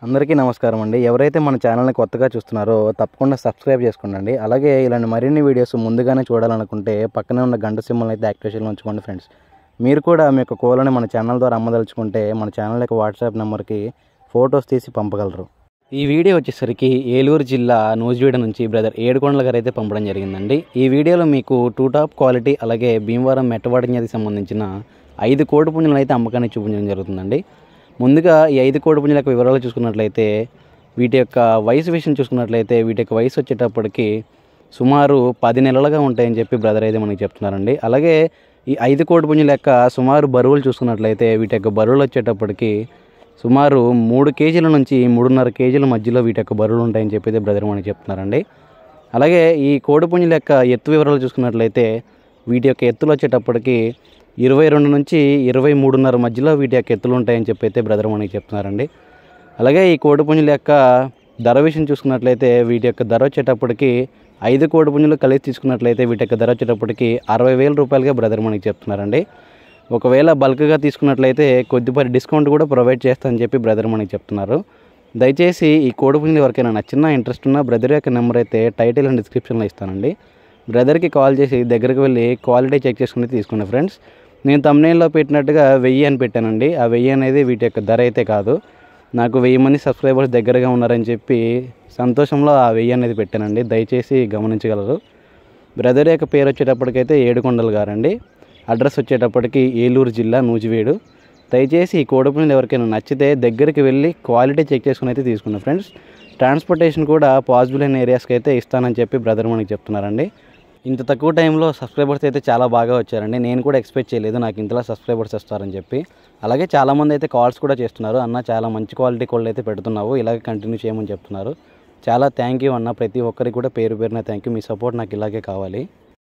అందరికీ నమస్కారం అండి. ఎవరైతే మన ఛానల్ని కొత్తగా చూస్తున్నారో తప్పకుండా సబ్స్క్రైబ్ చేసుకోండి. అలాగే ఇలాంటి మరిన్ని వీడియోస్ ముందుగానే చూడాలనుకుంటే పక్కనే ఉన్న గంట సింబల్ని అయితే యాక్టివేషన్లో ఉంచుకోండి ఫ్రెండ్స్. మీరు కూడా మీ యొక్క కోళ్ళని మన ఛానల్ ద్వారా అమ్మదలుచుకుంటే మన ఛానల్ యొక్క వాట్సాప్ నెంబర్కి ఫొటోస్ తీసి పంపగలరు. ఈ వీడియో వచ్చేసరికి ఏలూరు జిల్లా నూజివీడ నుంచి బ్రదర్ ఏడుకొండల గారు అయితే పంపడం జరిగిందండి. ఈ వీడియోలో మీకు 2 టాప్ క్వాలిటీ అలాగే భీమవరం మెట్టవాడికి సంబంధించిన 5 కోడి పుంజులను అయితే అమ్మకాన్ని చూపించడం జరుగుతుందండి. ముందుగా ఈ 5 కోడి పుంజుల యొక్క వివరాలు చూసుకున్నట్లయితే వీటి యొక్క వయసు విషయం చూసుకున్నట్లయితే వీటి యొక్క వయసు వచ్చేటప్పటికి సుమారు 10 నెలలుగా ఉంటాయని చెప్పి బ్రదర్ అయితే మనకి చెప్తున్నారండి. అలాగే ఈ 5 కోడి పుంజుల యొక్క సుమారు బరువులు చూసుకున్నట్లయితే వీటి యొక్క బరువులు వచ్చేటప్పటికి సుమారు 3 కేజీల నుంచి 3.5 కేజీల మధ్యలో వీటి యొక్క బరువులు ఉంటాయని చెప్పి బ్రదర్ మనకి చెప్తున్నారండి. అలాగే ఈ కోడి పుంజుల యొక్క ఎత్తు వివరాలు చూసుకున్నట్లయితే వీటి యొక్క ఎత్తులు వచ్చేటప్పటికి 22 నుంచి 23.5 మధ్యలో వీటి యొక్క ఎత్తులు ఉంటాయని చెప్పి బ్రదర్ మనకి చెప్తున్నారండి. అలాగే ఈ కోడి పుంజుల యొక్క ధర విషయం చూసుకున్నట్లయితే వీటి యొక్క ధర వచ్చేటప్పటికి 5 కోడి పుంజులు కలిసి తీసుకున్నట్లయితే వీటి యొక్క ధర వచ్చేటప్పటికి 60,000 రూపాయలుగా బ్రదర్ మనకి చెప్తున్నారండి. ఒకవేళ బల్క్గా తీసుకున్నట్లయితే కొద్దిపాటి డిస్కౌంట్ కూడా ప్రొవైడ్ చేస్తానని చెప్పి బ్రదర్ మనకి చెప్తున్నారు. దయచేసి ఈ కోడి పుంజులు ఎవరికైనా నచ్చిన ఇంట్రెస్ట్ ఉన్న బ్రదర్ యొక్క నెంబర్ అయితే టైటిల్ అండ్ డిస్క్రిప్షన్లో ఇస్తానండి. బ్రదర్కి కాల్ చేసి దగ్గరికి వెళ్ళి క్వాలిటీ చెక్ చేసుకుని తీసుకోండి ఫ్రెండ్స్. నేను thumbnailలో పెట్టినట్టుగా 1000 అని పెట్టానండి. ఆ 1000 అనేది వీటి యొక్క ధర అయితే కాదు. నాకు 1000 మంది సబ్స్క్రైబర్స్ దగ్గరగా ఉన్నారని చెప్పి సంతోషంలో ఆ 1000 అనేది పెట్టానండి. దయచేసి గమనించగలరు. బ్రదర్ యొక్క పేరు వచ్చేటప్పటికైతే ఏడుకొండలు గారండి. అడ్రస్ వచ్చేటప్పటికి ఏలూరు జిల్లా నూజివీడు. దయచేసి ఈ కోడి పుంజులు ఎవరికైనా నచ్చితే దగ్గరికి వెళ్ళి క్వాలిటీ చెక్ చేసుకుని అయితే తీసుకున్నాను ఫ్రెండ్స్. ట్రాన్స్పోర్టేషన్ కూడా పాసిబుల్ అయిన ఏరియాస్కి అయితే ఇస్తానని చెప్పి బ్రదర్ మనకి చెప్తున్నారండి. ఇంత తక్కువ టైంలో సబ్స్క్రైబర్స్ అయితే చాలా బాగా వచ్చారండి. నేను కూడా ఎక్స్పెక్ట్ చేయలేదు నాకు ఇంతలా సబ్స్క్రైబర్స్ వస్తారని చెప్పి. అలాగే చాలామంది అయితే కాల్స్ కూడా చేస్తున్నారు. అన్న చాలా మంచి క్వాలిటీ కోళ్ళు అయితే పెడుతున్నావు, ఇలాగే కంటిన్యూ చేయమని చెప్తున్నారు. చాలా థ్యాంక్ యూ అన్న. ప్రతి ఒక్కరికి కూడా పేరు పేరున థ్యాంక్ యూ. మీ సపోర్ట్ నాకు ఇలాగే కావాలి.